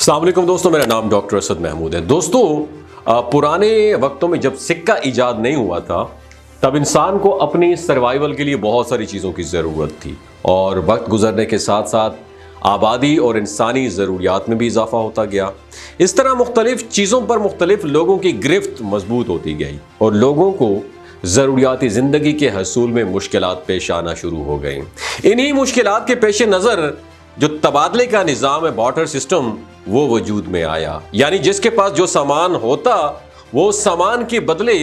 अस्सलाम वालेकुम दोस्तों, मेरा नाम डॉक्टर असद महमूद है। दोस्तों, पुराने वक्तों में जब सिक्का ईजाद नहीं हुआ था तब इंसान को अपनी सर्वाइवल के लिए बहुत सारी चीज़ों की ज़रूरत थी, और वक्त गुजरने के साथ साथ आबादी और इंसानी ज़रूरियात में भी इजाफा होता गया। इस तरह मुख्तलिफ चीज़ों पर मुख्तलिफ लोगों की गिरफ्त मजबूत होती गई और लोगों को ज़रूरियाती ज़िंदगी के हसूल में मुश्किलात पेश आना शुरू हो गई। इन्हीं मुश्किलात के पेश नज़र जो तबादले का निज़ाम है, बार्टर सिस्टम, वो वजूद में आया। यानी जिसके पास जो सामान होता वो सामान के बदले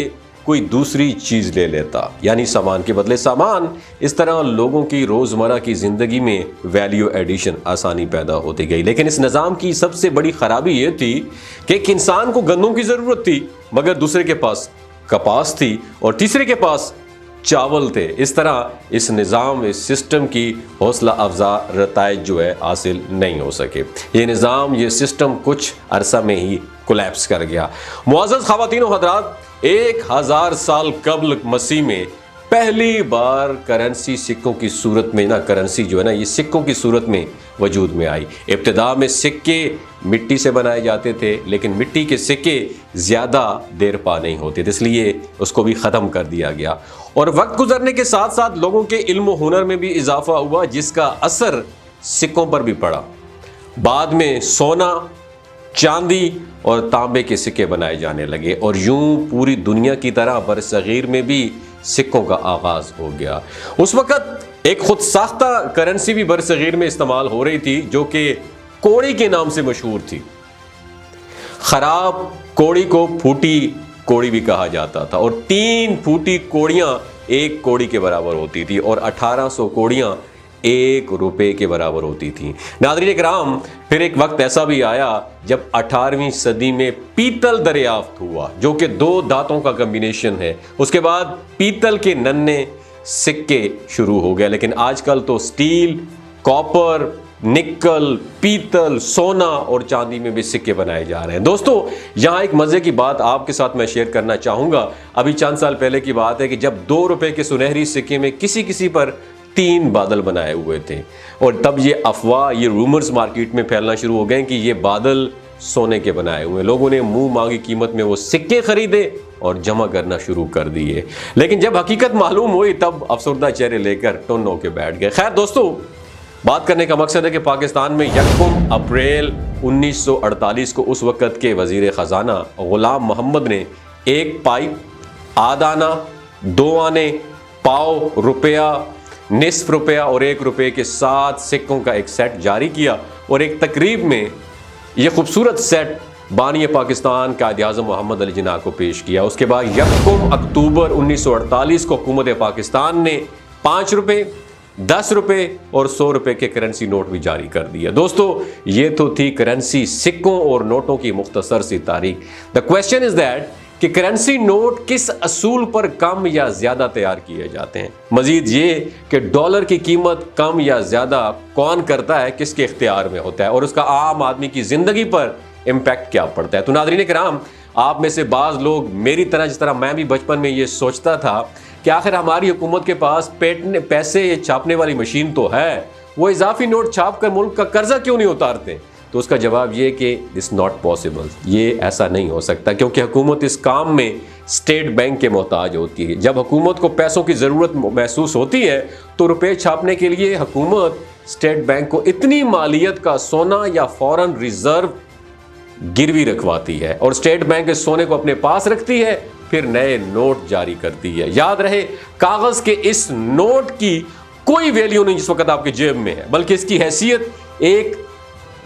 कोई दूसरी चीज़ ले लेता, यानी सामान के बदले सामान। इस तरह लोगों की रोज़मर्रा की ज़िंदगी में वैल्यू एडिशन आसानी पैदा होती गई। लेकिन इस निज़ाम की सबसे बड़ी ख़राबी ये थी कि एक इंसान को गन्नों की ज़रूरत थी मगर दूसरे के पास कपास थी और तीसरे के पास चावल थे। इस तरह इस निज़ाम, इस सिस्टम की हौसला अफजा नताइज जो है हासिल नहीं हो सके। ये निज़ाम, ये सिस्टम कुछ अरसा में ही कोलैप्स कर गया। मुअज़्ज़ज़ ख़वातीन व हज़रात, 1000 साल कबल मसीह में पहली बार करेंसी सिक्कों की सूरत में करेंसी जो है ये सिक्कों की सूरत में वजूद में आई। इब्तिदा में सिक्के मिट्टी से बनाए जाते थे, लेकिन मिट्टी के सिक्के ज़्यादा देर पा नहीं होते थे, इसलिए उसको भी ख़त्म कर दिया गया। और वक्त गुजरने के साथ साथ लोगों के इल्म व हुनर में भी इजाफा हुआ, जिसका असर सिक्कों पर भी पड़ा। बाद में सोना, चांदी और तांबे के सिक्के बनाए जाने लगे और यूं पूरी दुनिया की तरह बरसगीर में भी सिक्कों का आगाज हो गया। उस वक़्त एक खुद साख्ता करेंसी भी बरसगीर में इस्तेमाल हो रही थी जो कि कौड़ी के नाम से मशहूर थी। खराब कौड़ी को फूटी कौड़ी भी कहा जाता था और 3 फूटी कौड़ियाँ 1 कौड़ी के बराबर होती थी और 1800 कौड़ियाँ 1 रुपये के बराबर होती थी। नाज़रीन इकराम, फिर एक वक्त ऐसा भी आया जब 18वीं सदी में पीतल दरियाफ्त हुआ, जो कि 2 धातों का कम्बिनेशन है। उसके बाद पीतल के नन्हे सिक्के शुरू हो गए, लेकिन आजकल तो स्टील, कॉपर, निकल, पीतल, सोना और चांदी में भी सिक्के बनाए जा रहे हैं। दोस्तों, यहाँ एक मज़े की बात आपके साथ मैं शेयर करना चाहूँगा। अभी चंद साल पहले की बात है कि जब 2 रुपये के सुनहरी सिक्के में किसी पर 3 बादल बनाए हुए थे, और तब ये अफवाह, ये रूमर्स मार्केट में फैलना शुरू हो गए कि ये बादल सोने के बनाए हुए। लोगों ने मुंह मांगी कीमत में वो सिक्के खरीदे और जमा करना शुरू कर दिए, लेकिन जब हकीकत मालूम हुई तब अफसरदा चेहरे लेकर टुन्न होकर बैठ गए। खैर दोस्तों, बात करने का मकसद है कि पाकिस्तान में 1 अप्रैल 1948 को उस वक़्त के वज़ीर ख़जाना ग़ुलाम मोहम्मद ने 1 पाई, आधा आना, 2 आने, पाव, रुपया, निस्फ रुपया और 1 रुपये के 7 सिक्कों का एक सेट जारी किया और एक तकरीब में यह खूबसूरत सेट बानी पाकिस्तान कायद-ए-आज़म मोहम्मद अली जिन्ना को पेश किया। उसके बाद 1 अक्टूबर 1948 को हुकूमत पाकिस्तान ने 5 रुपये, 10 रुपये और 100 रुपये के करेंसी नोट भी जारी कर दिया। दोस्तों, ये तो थी करेंसी सिक्कों और नोटों की मुख्तसर सी तारीख। द क्वेश्चन इज दैट कि करेंसी नोट किस असूल पर कम या ज़्यादा तैयार किए जाते हैं। मजीद ये कि डॉलर की कीमत कम या ज़्यादा कौन करता है, किसके इख्तियार में होता है, और उसका आम आदमी की ज़िंदगी पर इम्पैक्ट क्या पड़ता है। तो नाज़रीन किराम, आप में से बाज़ लोग मेरी तरह, जिस तरह मैं भी बचपन में ये सोचता था कि आखिर हमारी हुकूमत के पास पैसे छापने वाली मशीन तो है, वो इजाफी नोट छाप कर मुल्क का कर्जा क्यों नहीं उतारते। तो उसका जवाब ये कि इट्स नॉट पॉसिबल, ये ऐसा नहीं हो सकता, क्योंकि हुकूमत इस काम में स्टेट बैंक के मोहताज होती है। जब हुकूमत को पैसों की ज़रूरत महसूस होती है तो रुपए छापने के लिए हुकूमत स्टेट बैंक को इतनी मालियत का सोना या फॉरेन रिजर्व गिरवी रखवाती है और स्टेट बैंक इस सोने को अपने पास रखती है, फिर नए नोट जारी करती है। याद रहे, कागज़ के इस नोट की कोई वैल्यू नहीं जिस वक्त आपके जेब में है, बल्कि इसकी हैसियत एक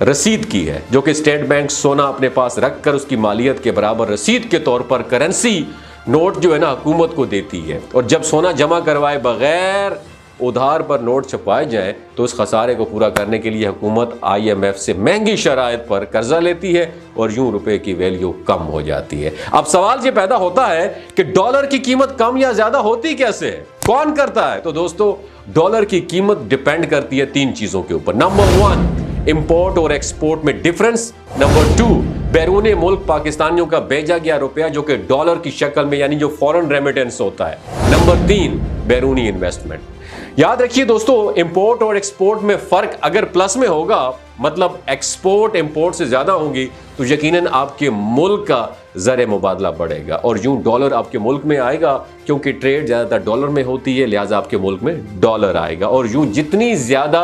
रसीद की है, जो कि स्टेट बैंक सोना अपने पास रखकर उसकी मालियत के बराबर रसीद के तौर पर करेंसी नोट जो है ना हुकूमत को देती है। और जब सोना जमा करवाए बगैर उधार पर नोट छपाए जाए तो उस खसारे को पूरा करने के लिए हुकूमत IMF से महंगी शराइत पर कर्जा लेती है और यूं रुपए की वैल्यू कम हो जाती है। अब सवाल ये पैदा होता है कि डॉलर की कीमत कम या ज्यादा होती कैसे है, कौन करता है। तो दोस्तों, डॉलर की कीमत डिपेंड करती है 3 चीजों के ऊपर। नंबर 1, इंपोर्ट और एक्सपोर्ट में डिफरेंस। नंबर 2, बैरून मुल्क पाकिस्तानियों का भेजा गया रुपया जो कि डॉलर की शक्ल में, यानी जो फॉरेन रेमिटेंस होता है। नंबर 3, बैरूनी इन्वेस्टमेंट। याद रखिए दोस्तों, इंपोर्ट और एक्सपोर्ट में फर्क अगर प्लस में होगा, मतलब एक्सपोर्ट इंपोर्ट से ज्यादा होगी, तो यकीनन आपके मुल्क का ज़र मुबादला बढ़ेगा और यूं डॉलर आपके मुल्क में आएगा, क्योंकि ट्रेड ज्यादातर डॉलर में होती है, लिहाजा आपके मुल्क में डॉलर आएगा। और यूं जितनी ज्यादा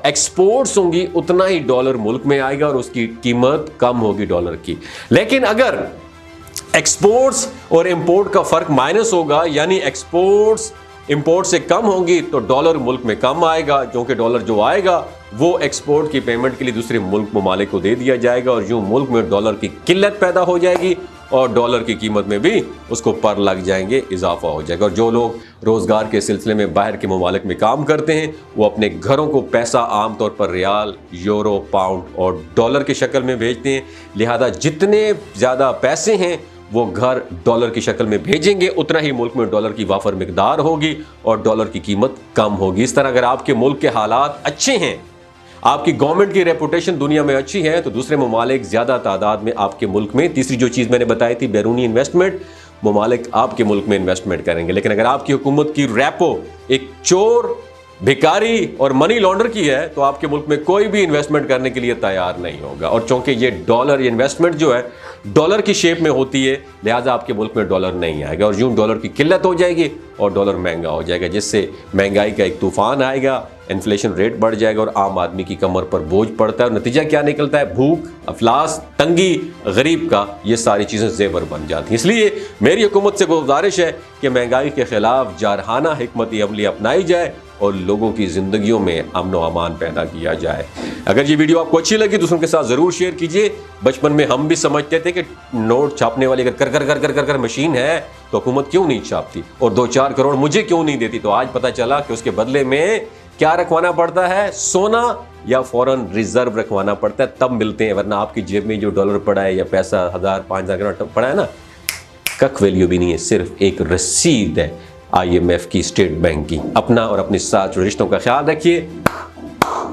एक्सपोर्ट्स होंगी उतना ही डॉलर मुल्क में आएगा और उसकी कीमत कम होगी डॉलर की। लेकिन अगर एक्सपोर्ट्स और इंपोर्ट का फर्क माइनस होगा, यानी एक्सपोर्ट्स इंपोर्ट से कम होगी, तो डॉलर मुल्क में कम आएगा, क्योंकि डॉलर जो आएगा वो एक्सपोर्ट की पेमेंट के लिए दूसरे मुल्क ममालिक को दे दिया जाएगा और यूं मुल्क में डॉलर की किल्लत पैदा हो जाएगी और डॉलर की कीमत में भी उसको पर लग जाएंगे, इजाफा हो जाएगा। और जो लोग रोज़गार के सिलसिले में बाहर के ममालिक में काम करते हैं, वो अपने घरों को पैसा आमतौर पर रियाल, यूरो, पाउंड और डॉलर की शक्ल में भेजते हैं, लिहाजा जितने ज़्यादा पैसे हैं वो घर डॉलर की शक्ल में भेजेंगे, उतना ही मुल्क में डॉलर की वाफर मिकदार होगी और डॉलर की कीमत कम होगी। इस तरह अगर आपके मुल्क के हालात अच्छे हैं, आपकी गवर्नमेंट की रेपुटेशन दुनिया में अच्छी है, तो दूसरे ममालिक ज़्यादा तादाद में आपके मुल्क में, तीसरी जो चीज़ मैंने बताई थी बैरूनी इन्वेस्टमेंट, ममालिक आपके मुल्क में इन्वेस्टमेंट करेंगे। लेकिन अगर आपकी हुकूमत की रेपो एक चोर, भिखारी और मनी लॉन्डर की है, तो आपके मुल्क में कोई भी इन्वेस्टमेंट करने के लिए तैयार नहीं होगा। और चूंकि ये डॉलर इन्वेस्टमेंट जो है डॉलर की शेप में होती है, लिहाजा आपके मुल्क में डॉलर नहीं आएगा और यूं डॉलर की किल्लत हो जाएगी और डॉलर महंगा हो जाएगा, जिससे महंगाई का एक तूफान आएगा, इन्फ्लेशन रेट बढ़ जाएगा और आम आदमी की कमर पर बोझ पड़ता है और नतीजा क्या निकलता है? भूख, अफलास, तंगी, गरीब का, ये सारी चीज़ें जेवर बन जाती हैं। इसलिए मेरी हुकूमत से गुजारिश है कि महंगाई के खिलाफ जारहाना हिकमत अमली अपनाई जाए और लोगों की ज़िंदगियों में अमन व अमान पैदा किया जाए। अगर ये वीडियो आपको अच्छी लगी दूसरों के साथ ज़रूर शेयर कीजिए। बचपन में हम भी समझते थे कि नोट छापने वाली अगर कर कर कर कर कर कर मशीन है तो हुकूमत क्यों नहीं छापती और 2-4 करोड़ मुझे क्यों नहीं देती। तो आज पता चला कि उसके बदले में क्या रखवाना पड़ता है, सोना या फॉरेन रिजर्व रखवाना पड़ता है, तब मिलते हैं। वरना आपकी जेब में जो डॉलर पड़ा है या पैसा 1000-5000 का पड़ा है ना, कख वैल्यू भी नहीं है, सिर्फ एक रसीद है IMF की, स्टेट बैंक की। अपना और अपने साथ रिश्तों का ख्याल रखिए।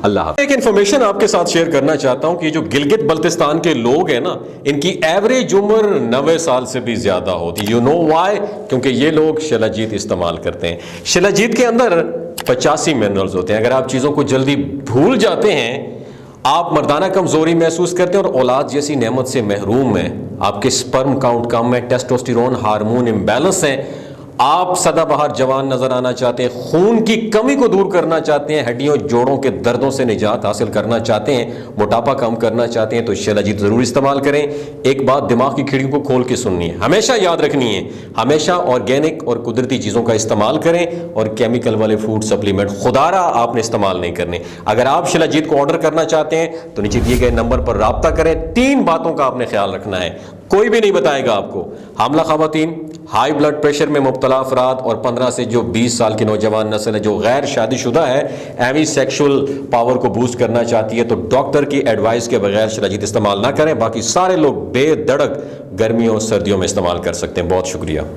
अल्लाह। एक इन्फॉर्मेशन आपके साथ शेयर करना चाहता हूं कि जो गिलगित बल्तिस्तान के लोग हैं ना, इनकी एवरेज उम्र 90 साल से भी ज्यादा होती है। You know why? क्योंकि ये लोग शिलाजीत इस्तेमाल करते हैं। शिलाजीत के अंदर 85 मिनरल्स होते हैं। अगर आप चीजों को जल्दी भूल जाते हैं, आप मर्दाना कमजोरी महसूस करते हैं और औलाद जैसी नेमत से महरूम हैं, आपके स्पर्म काउंट कम है, टेस्टोस्टेरोन हार्मोन इम्बैलेंस है, आप सदाबहार जवान नजर आना चाहते हैं, खून की कमी को दूर करना चाहते हैं, हड्डियों जोड़ों के दर्दों से निजात हासिल करना चाहते हैं, मोटापा कम करना चाहते हैं, तो शिलाजीत जरूर इस्तेमाल करें। एक बात दिमाग की खिड़कियों को खोल के सुननी है, हमेशा याद रखनी है, हमेशा ऑर्गेनिक और कुदरती चीजों का इस्तेमाल करें और केमिकल वाले फूड सप्लीमेंट खुदारा आपने इस्तेमाल नहीं करने। अगर आप शिलाजीत को ऑर्डर करना चाहते हैं तो नीचे दिए गए नंबर पर राब्ता करें। 3 बातों का आपने ख्याल रखना है, कोई भी नहीं बताएगा आपको। हामला खवातीन, हाई ब्लड प्रेशर में मुब्तला अफराद और 15 से जो 20 साल की नौजवान नस्ल है जो गैर शादीशुदा है, एमी सेक्सुअल पावर को बूस्ट करना चाहती है, तो डॉक्टर की एडवाइस के बगैर शिलाजीत इस्तेमाल ना करें। बाकी सारे लोग बेधड़क गर्मियों और सर्दियों में इस्तेमाल कर सकते हैं। बहुत शुक्रिया।